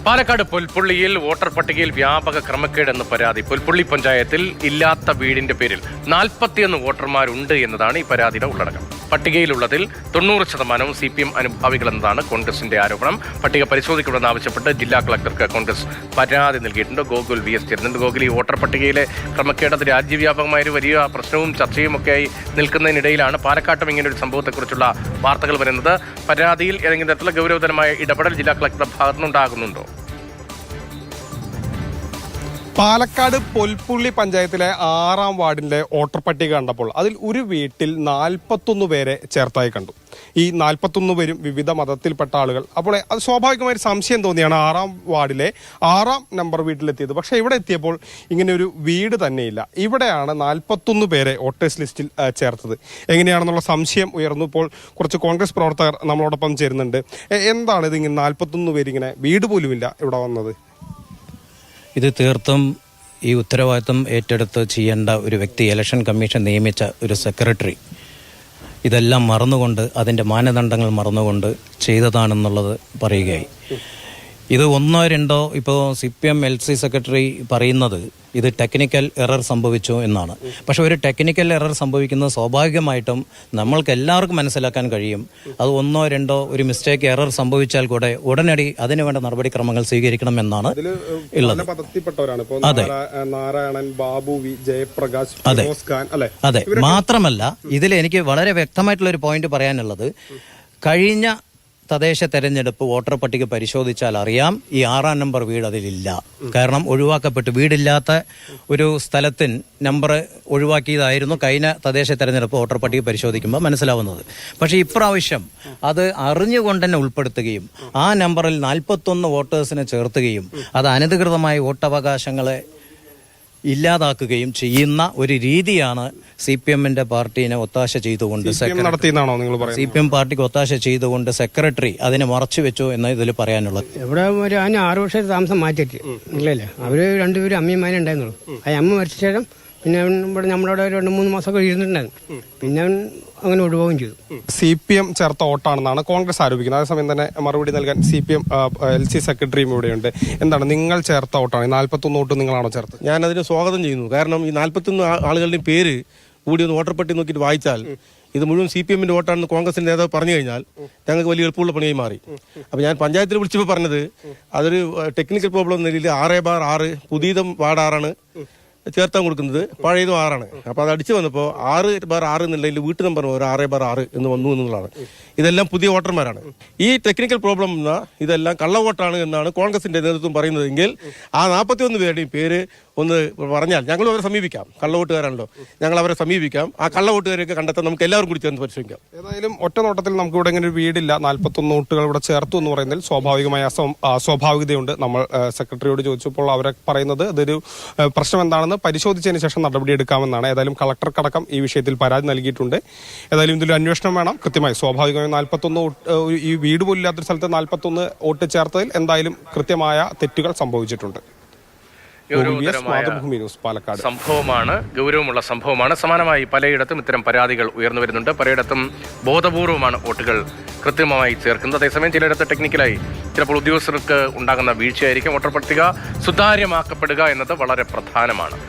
Palakkad പുൽപ്പള്ളിയിൽ voter പട്ടികയിൽ വ്യാപക ക്രമക്കേടെന്ന് പരാതി. പുൽപ്പള്ളി പഞ്ചായത്തിൽ ഇല്ലാത്ത വീടിന്റെ പേരിൽ 41 വോട്ടർമാരുണ്ട് എന്നതാണ് ഈ പരാതിയുടെ ഉള്ളടക്കം. പട്ടികയിലുള്ളതിൽ 90% CPM അനുഭാവികളെന്നതാണ് കോൺഗ്രസിന്റെ ആരോപണം. പട്ടിക പരിശോധിക്കണമെന്ന് ആവശ്യപ്പെട്ട് ജില്ലാ കളക്ടർക്ക് കോൺഗ്രസ് പരാതി നൽകിയിട്ടുണ്ട്. ഗോകുൽ VS ചേരുന്നുണ്ട്. ഗോകുൽ, ഈ വോട്ടർ പട്ടികയിലെ ക്രമക്കേട് അത് രാജ്യവ്യാപകമായ ഒരു വലിയ പ്രശ്നവും ചർച്ചയും ഒക്കെയായി നിൽക്കുന്നതിനിടയിലാണ് പാലക്കാട്ടും ഇങ്ങനെ ഒരു സംഭവത്തെക്കുറിച്ചുള്ള വാർത്തകൾ വരുന്നത്. പരാതിയിൽ ഏതെങ്കിലും തരത്തിലുള്ള ഗൗരവതരമായ ഇടപെടൽ ജില്ലാ കളക്ടറുടെ ഭാഗത്തുനിന്നുണ്ടാകുന്നുണ്ടോ? പാലക്കാട് പുൽപ്പള്ളി പഞ്ചായത്തിലെ 6ാം വാർഡിലെ വോട്ടർ പട്ടിക കണ്ടപ്പോൾ അതിൽ ഒരു വീട്ടിൽ 41 പേരെ ചേർത്തായി കണ്ടു. ഈ 41 പേരും വിവിധ മതത്തിൽപ്പെട്ട ആളുകൾ. അപ്പോൾ അത് സ്വാഭാവികമായ ഒരു സംശയം തോന്നിയാണ് 6ാം വാർഡിലെ 6ാം നമ്പർ വീട്ടിലെത്തിയത്. പക്ഷേ ഇവിടെ എത്തിയപ്പോൾ ഇങ്ങനെ ഒരു വീട് തന്നെയില്ല. ഇവിടെയാണ് 41 പേരെ വോട്ടേഴ്സ് ലിസ്റ്റിൽ ചേർത്തത്. എങ്ങനെയാണെന്നുള്ള സംശയം ഉയർന്നു. ഇപ്പോൾ കുറച്ച് കോൺഗ്രസ് പ്രവർത്തകർ നമ്മളോടൊപ്പം ചേരുന്നുണ്ട്. എന്താണ് ഇതിങ്ങനെ 41 പേരിങ്ങനെ വീട് പോലുമില്ല ഇവിടെ വന്നത്? ഇത് തീർത്തും ഈ ഉത്തരവാദിത്വം ഏറ്റെടുത്ത് ചെയ്യേണ്ട ഒരു വ്യക്തി, ഇലക്ഷൻ കമ്മീഷൻ നിയമിച്ച ഒരു സെക്രട്ടറി ഇതെല്ലാം മറന്നുകൊണ്ട്, അതിൻ്റെ മാനദണ്ഡങ്ങൾ മറന്നുകൊണ്ട് ചെയ്തതാണെന്നുള്ളത് പറയുകയായി. ഇത് 1-2 ഇപ്പോൾ CPM LC സെക്രട്ടറി പറയുന്നത് ഇത് ടെക്നിക്കൽ എറർ സംഭവിച്ചു എന്നാണ്. പക്ഷെ ഒരു ടെക്നിക്കൽ എറർ സംഭവിക്കുന്നത് സ്വാഭാവികമായിട്ടും നമ്മൾക്ക് എല്ലാവർക്കും മനസ്സിലാക്കാൻ കഴിയും. അത് 1-2 ഒരു മിസ്റ്റേക്ക് എറർ സംഭവിച്ചാൽ കൂടെ ഉടനടി അതിനു വേണ്ട നടപടിക്രമങ്ങൾ സ്വീകരിക്കണമെന്നാണ് ഉള്ളത്. അതെ അതെ മാത്രമല്ല, ഇതിൽ എനിക്ക് വളരെ വ്യക്തമായിട്ടുള്ള ഒരു പോയിന്റ് പറയാനുള്ളത്, കഴിഞ്ഞ തദ്ദേശ തെരഞ്ഞെടുപ്പ് വോട്ടർ പട്ടിക പരിശോധിച്ചാൽ അറിയാം ഈ 6ാം നമ്പർ വീട് അതിലില്ല. കാരണം ഒഴിവാക്കപ്പെട്ടു, വീടില്ലാത്ത ഒരു സ്ഥലത്തിന് നമ്പർ ഒഴിവാക്കിയതായിരുന്നു കഴിഞ്ഞ തദ്ദേശ തെരഞ്ഞെടുപ്പ് വോട്ടർ പട്ടിക പരിശോധിക്കുമ്പോൾ മനസ്സിലാവുന്നത്. പക്ഷേ ഇപ്രാവശ്യം അത് അറിഞ്ഞുകൊണ്ട് തന്നെ ഉൾപ്പെടുത്തുകയും ആ നമ്പറിൽ 41 വോട്ടേഴ്സിനെ ചേർത്തുകയും അത് അനധികൃതമായ വോട്ടവകാശങ്ങളെ ഇല്ലാതാക്കുകയും ചെയ്യുന്ന ഒരു രീതിയാണ് CPM-ന്റെ പാർട്ടിനെ ഒത്താശ ചെയ്തുകൊണ്ട് CPM പാർട്ടിക്ക് ഒത്താശ ചെയ്തുകൊണ്ട് സെക്രട്ടറി അതിനെ മറച്ചുവെച്ചു എന്ന് ഇതിൽ പറയാനുള്ളത്. ഇവിടെ ഒരു 6 വർഷത്തെ താമസം മാറ്റിയിട്ട് ഇല്ലല്ലേ, അവര് രണ്ടുപേരും അമ്മയമാരെ ഉണ്ടായിരുന്നുള്ളൂ. ആ അമ്മ മരിച്ച ശേഷം പിന്നെ ഇവിടെ നമ്മളവിടെ 2-3 മാസമൊക്കെ ഇരുന്നിട്ടുണ്ടായിരുന്നു. പിന്നെ അങ്ങനെ ഒഴിവാകുകയും ചെയ്തു. CPM ചേർത്ത വോട്ടാണെന്നാണ് കോൺഗ്രസ് ആരോപിക്കുന്നത്. അതേസമയം തന്നെ മറുപടി നൽകാൻ CPM LC സെക്രട്ടറിയും ഇവിടെയുണ്ട്. എന്താണ് നിങ്ങൾ ചേർത്ത വോട്ടാണ്? 41 വോട്ട് നിങ്ങളാണോ ചേർത്തത്? ഞാൻ അതിന് സ്വാഗതം ചെയ്യുന്നു. കാരണം ഈ 41 ആളുകളുടെയും പേര് കൂടി ഒന്ന് വോട്ടർ പട്ടിക നോക്കിയിട്ട് വായിച്ചാൽ ഇത് മുഴുവൻ CPM-ന്റെ വോട്ടാണെന്ന് കോൺഗ്രസിന്റെ നേതാവ് പറഞ്ഞു കഴിഞ്ഞാൽ ഞങ്ങൾക്ക് വലിയ എളുപ്പമുള്ള പണിയായി മാറി. അപ്പോൾ ഞാൻ പഞ്ചായത്തിൽ വിളിച്ചപ്പോൾ പറഞ്ഞത് അതൊരു ടെക്നിക്കൽ പ്രോബ്ലം എന്ന നിലയിൽ 6/6 പുതിയതും വാർഡ് 6ആണ് ചേർത്താൻ കൊടുക്കുന്നത്, പഴയതും 6ആണ്. അപ്പോൾ അത് അടിച്ചു വന്നപ്പോൾ 6/6 എന്നുള്ളതിൽ വീട്ടു നമ്പർ 6/6 എന്ന് വന്നു എന്നുള്ളതാണ്. ഇതെല്ലാം പുതിയ വോട്ടർമാരാണ്. ഈ ടെക്നിക്കൽ പ്രോബ്ലം എന്ന ഇതെല്ലാം കള്ളവോട്ടാണ് എന്നാണ് കോൺഗ്രസിന്റെ നേതൃത്വം പറയുന്നതെങ്കിൽ ആ 41 പേരുടെയും പേര് ഒന്ന് പറഞ്ഞാൽ ഞങ്ങൾ അവരെ സമീപിക്കാം. കള്ളവോട്ടുകാരാണല്ലോ, ഞങ്ങൾ അവരെ സമീപിക്കാം. ആ കള്ളവോട്ടുകാരെയൊക്കെ കണ്ടെത്താൻ നമുക്ക് എല്ലാവരും കൂടി ചേർന്ന് പരിശ്രമിക്കാം. ഏതായാലും ഒറ്റ നോട്ടത്തിൽ നമുക്ക് ഇവിടെ ഇങ്ങനെ ഒരു വീടില്ല, 41 വോട്ടുകൾ ഇവിടെ ചേർത്തു എന്ന് പറയുന്നതിൽ സ്വാഭാവികമായ അസ്വാഭാവികതയുണ്ട്. നമ്മൾ സെക്രട്ടറിയോട് ചോദിച്ചപ്പോൾ അവരെ പറയുന്നത് ഇതൊരു പ്രശ്നം എന്താണെന്ന് പരിശോധിച്ചതിന് ശേഷം നടപടിയെടുക്കാമെന്നാണ്. ഏതായാലും കളക്ടർക്കടക്കം ഈ വിഷയത്തിൽ പരാതി നൽകിയിട്ടുണ്ട്. ഏതായാലും ഇതിൽ അന്വേഷണം വേണം. കൃത്യമായി സ്വാഭാവികമായി 41 ഈ വീട് പോലില്ലാത്തൊരു സ്ഥലത്ത് 41 വോട്ട് ചേർത്തതിൽ എന്തായാലും കൃത്യമായ തെറ്റുകൾ സംഭവിച്ചിട്ടുണ്ട്. സംഭവമാണ്, ഗൗരവമുള്ള സംഭവമാണ്. സമാനമായി പലയിടത്തും ഇത്തരം പരാതികൾ ഉയർന്നു വരുന്നുണ്ട്. പലയിടത്തും ബോധപൂർവമാണ് വോട്ടുകൾ കൃത്യമായി ചേർക്കുന്നത്. അതേസമയം ചിലയിടത്ത് ടെക്നിക്കലായി ചിലപ്പോൾ ഉദ്യോഗസ്ഥർക്ക് ഉണ്ടാകുന്ന വീഴ്ചയായിരിക്കും. വോട്ടർ പട്ടിക സുതാര്യമാക്കപ്പെടുക എന്നത് വളരെ പ്രധാനമാണ്.